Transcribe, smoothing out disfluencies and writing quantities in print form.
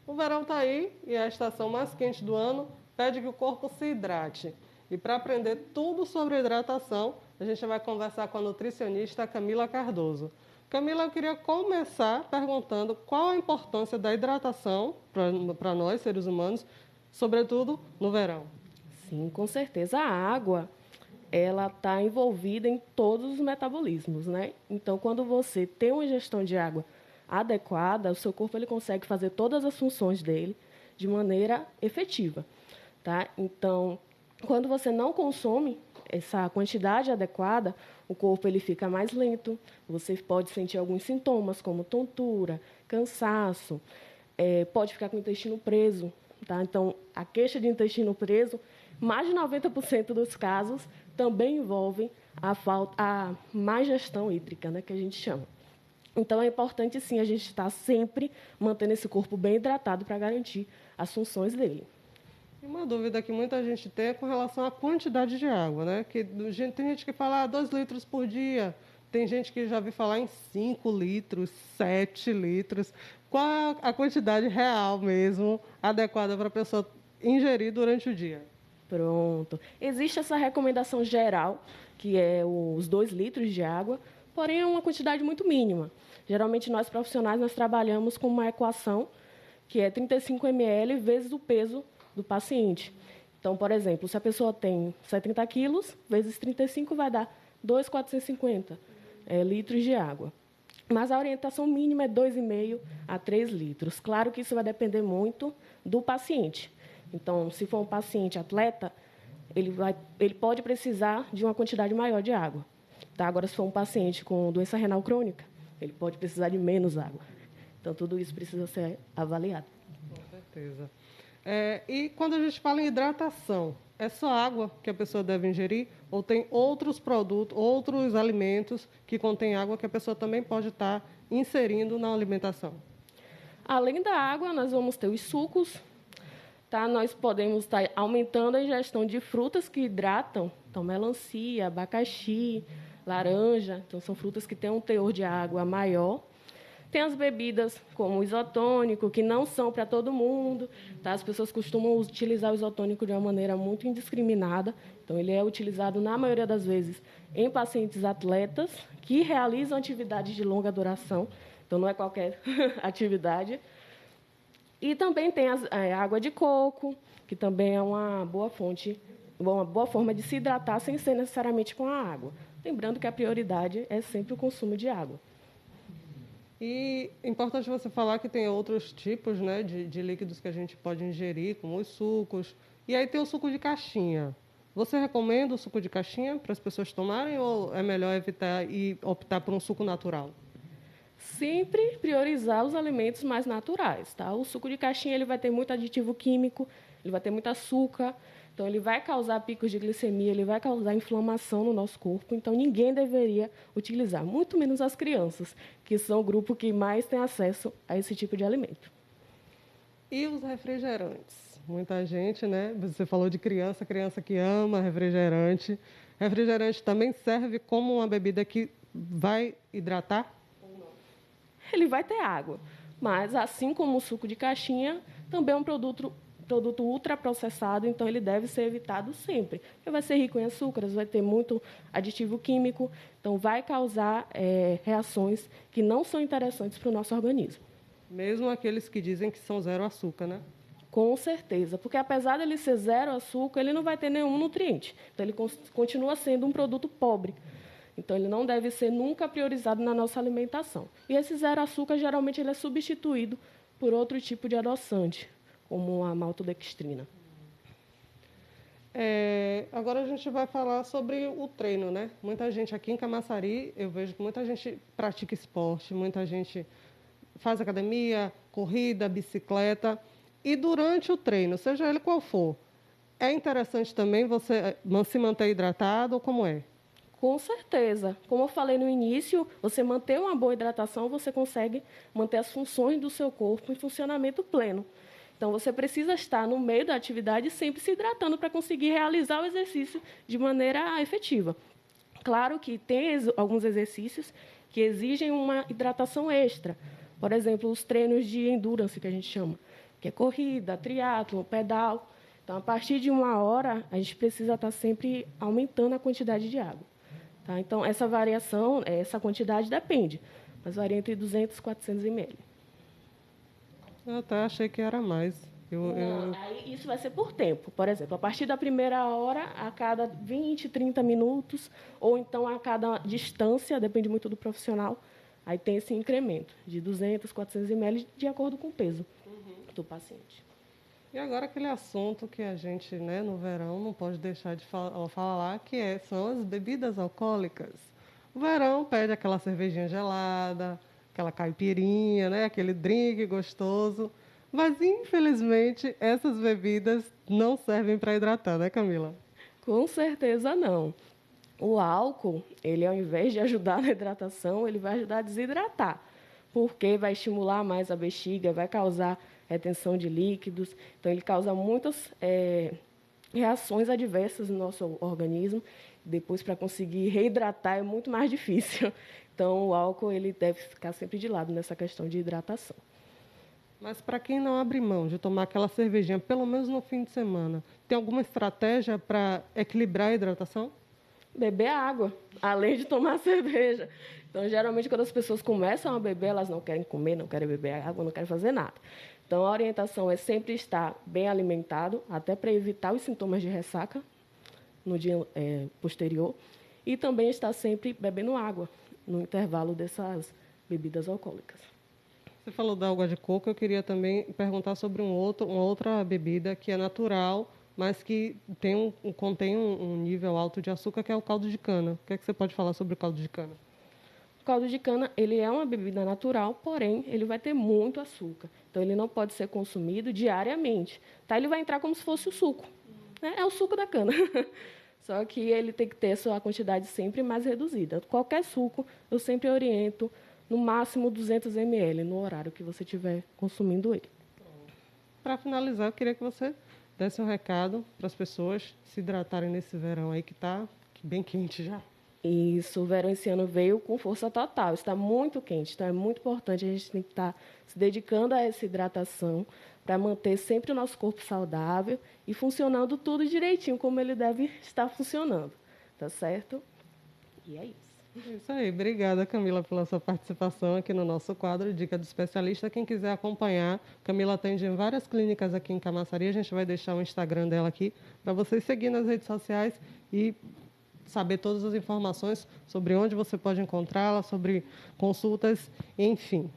O verão está aí e é a estação mais quente do ano, pede que o corpo se hidrate. E para aprender tudo sobre hidratação, a gente vai conversar com a nutricionista Camila Cardoso. Camila, eu queria começar perguntando qual a importância da hidratação para nós, seres humanos, sobretudo no verão. Sim, com certeza. A água, ela está envolvida em todos os metabolismos, né? Então, quando você tem uma ingestão de água adequada, o seu corpo ele consegue fazer todas as funções dele de maneira efetiva, tá? Então, quando você não consome essa quantidade adequada, o corpo ele fica mais lento, você pode sentir alguns sintomas como tontura, cansaço, pode ficar com o intestino preso, tá? Então, a queixa de intestino preso, mais de 90% dos casos também envolvem a má gestão hídrica, né, que a gente chama. Então, é importante, sim, a gente estar sempre mantendo esse corpo bem hidratado para garantir as funções dele. E uma dúvida que muita gente tem é com relação à quantidade de água, né? Tem gente que fala 2 litros por dia, tem gente que já ouviu falar em 5 litros, 7 litros. Qual é a quantidade real mesmo, adequada para a pessoa ingerir durante o dia? Pronto. Existe essa recomendação geral, que é os 2 litros de água, porém é uma quantidade muito mínima. Geralmente, nós profissionais, nós trabalhamos com uma equação que é 35 ml vezes o peso do paciente. Então, por exemplo, se a pessoa tem 70 quilos, vezes 35 vai dar 2.450 litros de água. Mas a orientação mínima é 2,5 a 3 litros. Claro que isso vai depender muito do paciente. Então, se for um paciente atleta, ele pode precisar de uma quantidade maior de água. Tá? Agora, se for um paciente com doença renal crônica, ele pode precisar de menos água. Então, tudo isso precisa ser avaliado. Com certeza. E quando a gente fala em hidratação, é só água que a pessoa deve ingerir? Ou tem outros produtos, outros alimentos que contêm água que a pessoa também pode estar inserindo na alimentação? Além da água, nós vamos ter os sucos. Tá? Nós podemos estar aumentando a ingestão de frutas que hidratam. Então, melancia, abacaxi, laranja. Então, são frutas que têm um teor de água maior. Tem as bebidas como o isotônico, que não são para todo mundo. Tá? As pessoas costumam utilizar o isotônico de uma maneira muito indiscriminada. Então, ele é utilizado, na maioria das vezes, em pacientes atletas que realizam atividades de longa duração. Então, não é qualquer atividade. E também tem a água de coco, que também é uma boa fonte, uma boa forma de se hidratar sem ser necessariamente com a água. Lembrando que a prioridade é sempre o consumo de água. E é importante você falar que tem outros tipos, né, de líquidos que a gente pode ingerir, como os sucos. E aí tem o suco de caixinha. Você recomenda o suco de caixinha para as pessoas tomarem ou é melhor evitar e optar por um suco natural? Sempre priorizar os alimentos mais naturais, tá? O suco de caixinha ele vai ter muito aditivo químico, ele vai ter muito açúcar, então ele vai causar picos de glicemia, ele vai causar inflamação no nosso corpo, então ninguém deveria utilizar, muito menos as crianças, que são o grupo que mais tem acesso a esse tipo de alimento. E os refrigerantes? Muita gente, né? Você falou de criança, criança que ama refrigerante. Refrigerante também serve como uma bebida que vai hidratar? Ele vai ter água, mas assim como o suco de caixinha, também é um produto ultraprocessado, então ele deve ser evitado sempre. Ele vai ser rico em açúcares, vai ter muito aditivo químico, então vai causar reações que não são interessantes para o nosso organismo. Mesmo aqueles que dizem que são zero açúcar, né? Com certeza, porque apesar dele ser zero açúcar, ele não vai ter nenhum nutriente. Então ele continua sendo um produto pobre. Então, ele não deve ser nunca priorizado na nossa alimentação. E esse zero açúcar, geralmente, ele é substituído por outro tipo de adoçante, como a maltodextrina. Agora a gente vai falar sobre o treino, né? Muita gente aqui em Camaçari, eu vejo que muita gente pratica esporte, muita gente faz academia, corrida, bicicleta. E durante o treino, seja ele qual for, é interessante também você se manter hidratado ou como é? Com certeza. Como eu falei no início, você manter uma boa hidratação, você consegue manter as funções do seu corpo em funcionamento pleno. Então, você precisa estar no meio da atividade sempre se hidratando para conseguir realizar o exercício de maneira efetiva. Claro que tem alguns exercícios que exigem uma hidratação extra. Por exemplo, os treinos de endurance, que a gente chama, que é corrida, triatlo, pedal. Então, a partir de 1 hora, a gente precisa estar sempre aumentando a quantidade de água. Tá? Então, essa variação, essa quantidade depende, mas varia entre 200 e 400 ml. Eu até achei que era mais. Não, aí isso vai ser por tempo. Por exemplo, a partir da 1ª hora, a cada 20, 30 minutos, ou então a cada distância, depende muito do profissional, aí tem esse incremento de 200, 400 ml de acordo com o peso do paciente. E agora aquele assunto que a gente, né, no verão, não pode deixar de falar, que são as bebidas alcoólicas. O verão pede aquela cervejinha gelada, aquela caipirinha, né, aquele drink gostoso. Mas, infelizmente, essas bebidas não servem para hidratar, né, Camila? Com certeza não. O álcool, ele ao invés de ajudar na hidratação, ele vai ajudar a desidratar, porque vai estimular mais a bexiga, vai causar retenção de líquidos. Então, ele causa muitas reações adversas no nosso organismo. Depois, para conseguir reidratar, é muito mais difícil. Então, o álcool ele deve ficar sempre de lado nessa questão de hidratação. Mas para quem não abre mão de tomar aquela cervejinha, pelo menos no fim de semana, tem alguma estratégia para equilibrar a hidratação? Beber água, além de tomar cerveja. Então, geralmente, quando as pessoas começam a beber, elas não querem comer, não querem beber água, não querem fazer nada. Então, a orientação é sempre estar bem alimentado, até para evitar os sintomas de ressaca no dia posterior, e também estar sempre bebendo água no intervalo dessas bebidas alcoólicas. Você falou da água de coco, eu queria também perguntar sobre uma outra bebida que é natural, mas que contém um nível alto de açúcar, que é o caldo de cana. O que é que você pode falar sobre o caldo de cana? O caldo de cana ele é uma bebida natural, porém, ele vai ter muito açúcar. Então, ele não pode ser consumido diariamente. Tá? Ele vai entrar como se fosse o suco. Né? É o suco da cana. Só que ele tem que ter a sua quantidade sempre mais reduzida. Qualquer suco, eu sempre oriento no máximo 200 ml no horário que você estiver consumindo ele. Para finalizar, eu queria que você desse um recado para as pessoas se hidratarem nesse verão aí que está bem quente já. Isso, o verão esse ano veio com força total, está muito quente, então é muito importante, a gente tem que estar se dedicando a essa hidratação para manter sempre o nosso corpo saudável e funcionando tudo direitinho, como ele deve estar funcionando, tá certo? E é isso. Isso aí, obrigada Camila pela sua participação aqui no nosso quadro Dica do Especialista. Quem quiser acompanhar, Camila atende em várias clínicas aqui em Camaçari, a gente vai deixar o Instagram dela aqui para vocês seguir nas redes sociais e saber todas as informações sobre onde você pode encontrá-la, sobre consultas, enfim.